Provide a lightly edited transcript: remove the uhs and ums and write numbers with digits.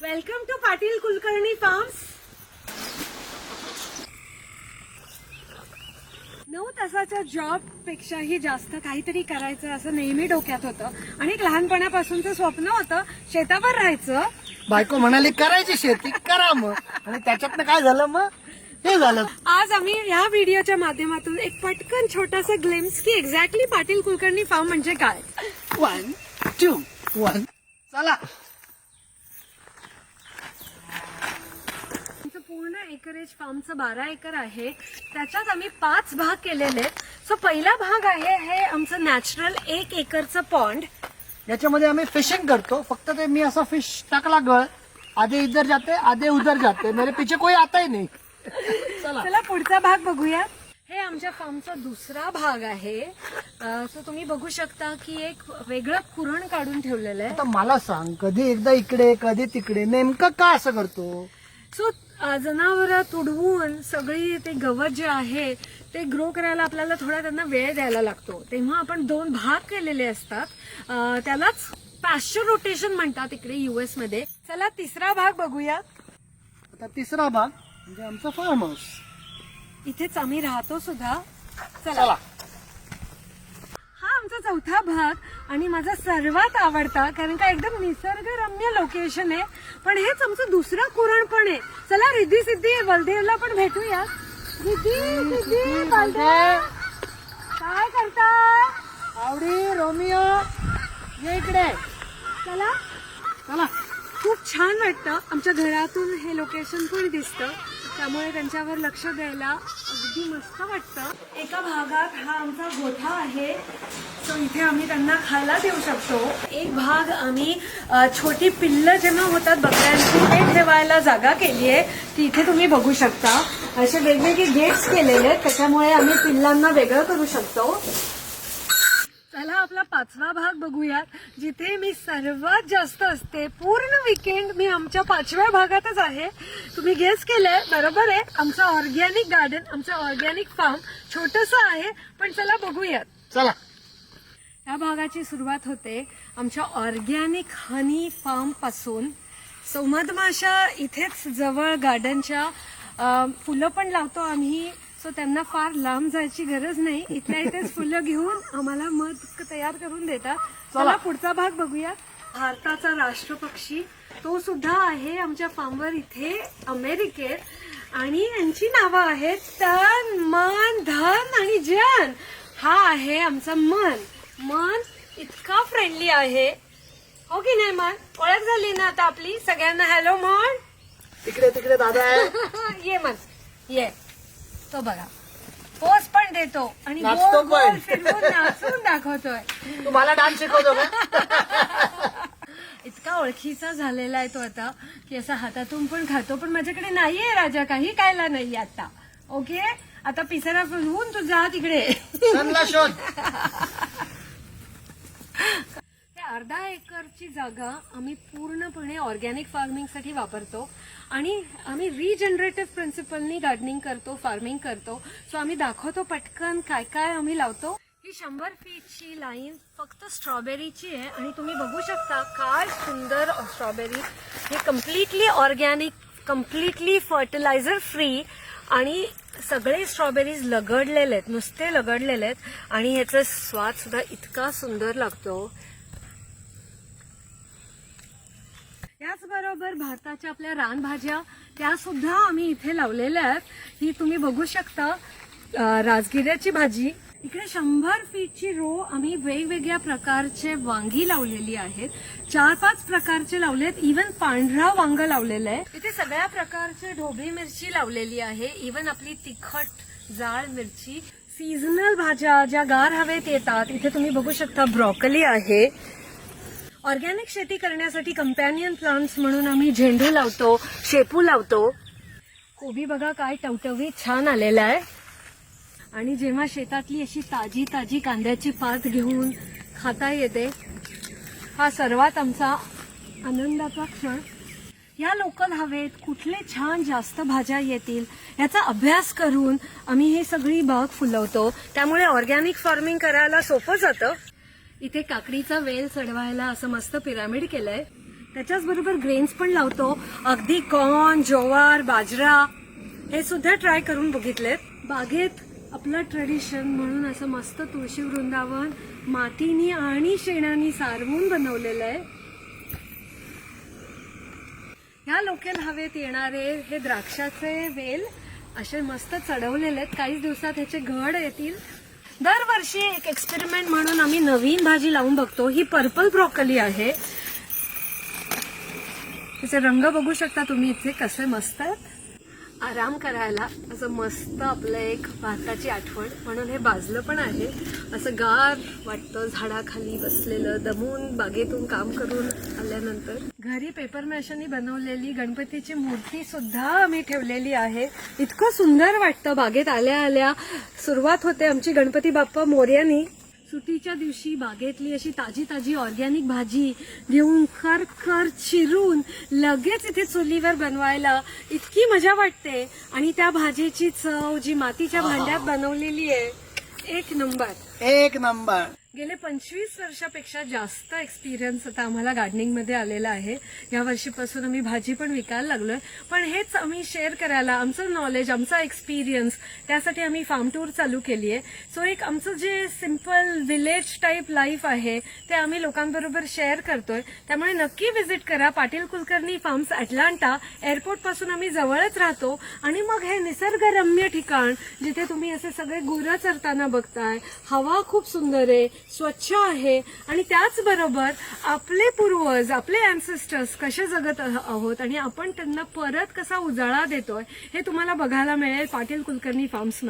Welcome to Patil Kulkarni farms. 9 तासाच्या job पेक्षाही जास्त काहीतरी करायचं असं नेहमी डोक्यात होतं आणि एक लहानपणापासूनचं स्वप्न होतं शेतावर राहायचं. बायको म्हणाली करायची शेती करा मग, आणि त्याच्यातनं काय झालं मग हे झालं. आज आम्ही या व्हिडिओच्या माध्यमातून एक पटकन छोटासा ग्लिम्स की एक्झॅक्टली पाटील कुलकर्णी फार्म म्हणजे काय. 1, 2, 1 चला. पूर्ण एकरेज फार्मचं 12 एकर आहे. त्याच्यात आम्ही 5 भाग केलेले आहेत. सो पहिला भाग आहे हे आमचं नॅचरल 1 एकरचं पॉन्ड. याच्यामध्ये आम्ही फिशिंग करतो. फक्त ते मी असा फिश टाकला गळ, आधे इधर जाते आधे उधर जाते, मेरे पीछे कोई आता ही नहीं. चला पुढचा भाग बघूया. हे आमच्या फार्मचा दुसरा भाग आहे. सो तुम्ही बघू शकता की एक वेगळं कुरण काढून ठेवलेलं आहे. आता मला सांग, कधी एकदा इकडे कधी तिकडे, नेमकं का असं करतो. सो जनावरं तुडवून सगळी ते गवत जे आहे ते ग्रो करायला आपल्याला थोडा त्यांना वेळ द्यायला लागतो. तेव्हा आपण 2 भाग केलेले असतात. त्यालाच पॅश्चर रोटेशन म्हणतात इकडे US मध्ये. चला तिसरा भाग बघूया. आता तिसरा भाग म्हणजे आमचा फार्म हाऊस. इथेच आम्ही राहतो सुद्धा. चला. हा आमचा चौथा भाग आणि माझा सर्वात आवडता, कारण का एकदम निसर्गरम्य लोकेशन आहे. पण हेच आमचं दुसरं कुरण पण आहे. चला रिद्धी सिद्धी बलदेवला पण भेटूया. रिद्धी सिद्धी बलदेव काय करता. आवडी रोमिओ ये इकडे. चला चला. खूप छान वाटतं. आमच्या घरातून हे लोकेशन पण दिसतं, त्यामुळे त्यांच्यावर लक्ष द्यायला अगदी मस्त वाटतं. एका भागात हा आमचा गोठा आहे. सो इथे आम्ही त्यांना खायला देऊ शकतो. एक भाग आम्ही छोटी पिल्लं जेव्हा होतात बकऱ्यांची ते ठेवायला जागा केली आहे. ती इथे तुम्ही बघू शकता. असे वेगवेगळे गेट्स केलेले आहेत, त्याच्यामुळे आम्ही पिल्लांना वेगळं करू शकतो. चला आपला 5वा भाग बघूयात, जिथे मी सर्वात जास्त असते. पूर्ण विकेंड मी आमच्या 5व्या भागातच आहे. तुम्ही गेस केलंय बरोबर आहे. आमचं ऑर्गॅनिक गार्डन, आमचं ऑर्गॅनिक फार्म छोटंसं आहे, पण चला बघूयात. चला. या भागाची सुरुवात होते आमच्या ऑर्गॅनिक हनी फार्म पासून. सो मधमाशा इथेच जवळ गार्डनच्या. फुलं पण लावतो आम्ही. सो त्यांना फार लांब जायची गरज नाही. इथल्या इथेच फुलं घेऊन आम्हाला मध तयार करून देतात. चला पुढचा भाग बघूया. भारताचा राष्ट्रपक्षी तो सुद्धा आहे आमच्या फार्मवर इथे अमेरिकेत. आणि यांची नावं आहेत तन, मन, धन आणि जन. हा आहे आमचा मन. मन इतका फ्रेंडली आहे, हो की नाही मन. ओळख झाली ना आता आपली सगळ्यांना. हॅलो मन. तिकडे तिकडे दादा आहे. ये मन ये. तो बघा पोज पण देतो आणि नाचतो गोल गोल पण. फिरवून नाचून दाखवतोय. तुम्हाला डान्स शिकवतो का. इतका ओळखीचा झालेला आहे तो आता की असा हातातून पण खातो. पण माझ्याकडे नाहीये राजा, काही खायला नाहीये आता. ओके आता पिसारा फिरवून तू जा तिकडे. सनला शोध. अर्धा एकरची जागा आम्ही पूर्णपणे ऑर्गॅनिक फार्मिंगसाठी वापरतो आणि आम्ही रिजनरेटिव्ह प्रिन्सिपलनी गार्डनिंग करतो, फार्मिंग करतो. सो आम्ही दाखवतो पटकन काय काय आम्ही लावतो. ही 100 फीटची लाईन फक्त स्ट्रॉबेरीची आहे आणि तुम्ही बघू शकता काय सुंदर स्ट्रॉबेरी. हे completely organic, completely fertiliser free आणि सगळे स्ट्रॉबेरीज लगडलेले आहेत, नुसते लगडलेले आहेत. आणि ह्याचा स्वाद सुद्धा इतका सुंदर लागतो. याचबरोबर भारताच्या आपल्या रानभाज्या त्या सुद्धा आम्ही इथे लावलेल्या आहेत. ही तुम्ही बघू शकता राजगिऱ्याची भाजी. इकडे 100 फीटची रो आम्ही वेगवेगळ्या प्रकारचे वांगी लावलेली आहेत. 4-5 प्रकारचे लावलेत. इव्हन पांढरा वांग लावलेलं आहे. इथे सगळ्या प्रकारचे ढोबळी मिरची लावलेली आहे. इव्हन आपली तिखट जाळ मिरची. सीझनल भाज्या ज्या गार हवेत येतात, इथे तुम्ही बघू शकता ब्रॉकली आहे. ऑर्गॅनिक शेती करण्यासाठी कंपॅनियन प्लांट्स म्हणून आम्ही झेंडू लावतो, शेपू लावतो. कोबी बघा काय टवटवीत छान आलेला आहे. आणि जेव्हा शेतातली अशी ताजी ताजी कांद्याची पात घेऊन खाता येते, हा सर्वात आमचा आनंदाचा क्षण. या लोकल हवेत कुठले छान जास्त भाज्या येतील याचा अभ्यास करून आम्ही हे सगळी बाग फुलवतो. त्यामुळे ऑर्गॅनिक फार्मिंग करायला सोपं जातं. इथे काकडीचा वेल चढवायला असं मस्त पिरामिड केलंय. त्याच्याच बरोबर ग्रेन्स पण लावतो. अगदी कॉर्न, ज्वार, बाजरा हे सुद्धा ट्राय करून बघितलेत. बागेत आपलं ट्रेडिशन म्हणून असं मस्त तुळशी वृंदावन मातीनी आणि शेणानी सारवून बनवलेलं आहे. ह्या लोकल हवेत येणारे हे द्राक्षाचे वेल असे मस्त चढवलेले आहेत. काही दिवसात ह्याचे घड येतील. दरवर्षी एक एक्सपेरिमेंट म्हणून आम्ही नवीन भाजी लावून बघतो. ही पर्पल ब्रोकली आहे. तिचे रंग बघू शकता तुम्ही इथे कसे मस्त आहेत. आराम करायला असं मस्त आपलं एक भारताची आठवण म्हणून हे बाजलं पण आहे. असं गार वाटतं झाडाखाली बसलेलं, दमून बागेतून काम करून आल्यानंतर. घरी पेपर मॅशनी बनवलेली गणपतीची मूर्ती सुद्धा आम्ही ठेवलेली आहे. इतकं सुंदर वाटतं. बागेत आल्या आल्या सुरुवात होते आमची गणपती बाप्पा मोरयानी. सुट्टीच्या दिवशी बागेतली अशी ताजी ताजी ऑर्गॅनिक भाजी घेऊन खरखर चिरून लगेच इथे चुलीवर बनवायला इतकी मजा वाटते. आणि त्या भाजीची चव जी मातीच्या भांड्यात बनवलेली आहे, एक नंबर. एक नंबर. गेले 25 वर्षापेक्षा जास्त एक्सपिरियन्स आता आम्हाला गार्डनिंगमध्ये आलेला आहे. या वर्षीपासून आम्ही भाजी पण विकायला लागलोय. पण हेच आम्ही शेअर करायला आमचं नॉलेज, आमचा एक्सपिरियन्स, त्यासाठी आम्ही फार्म टूर चालू केली आहे. सो एक आमचं जे सिम्पल विलेज टाईप लाईफ आहे ते आम्ही लोकांबरोबर शेअर करतोय. त्यामुळे नक्की व्हिजिट करा Patil Kulkarni farms Atlanta. Airport पासून आम्ही जवळच राहतो. आणि मग हे निसर्गरम्य ठिकाण जिथे तुम्ही असे सगळे गुरं चरताना बघताय. हवा खूप सुंदर आहे, स्वच्छ आहे. आणि त्याचबरोबर आपले पूर्वज, आपले अँसेस्टर्स कसे जगत आहोत आणि आपण त्यांना परत कसा उजाळा देतोय हे तुम्हाला बघायला मिळेल पाटील कुलकर्णी फार्म्स.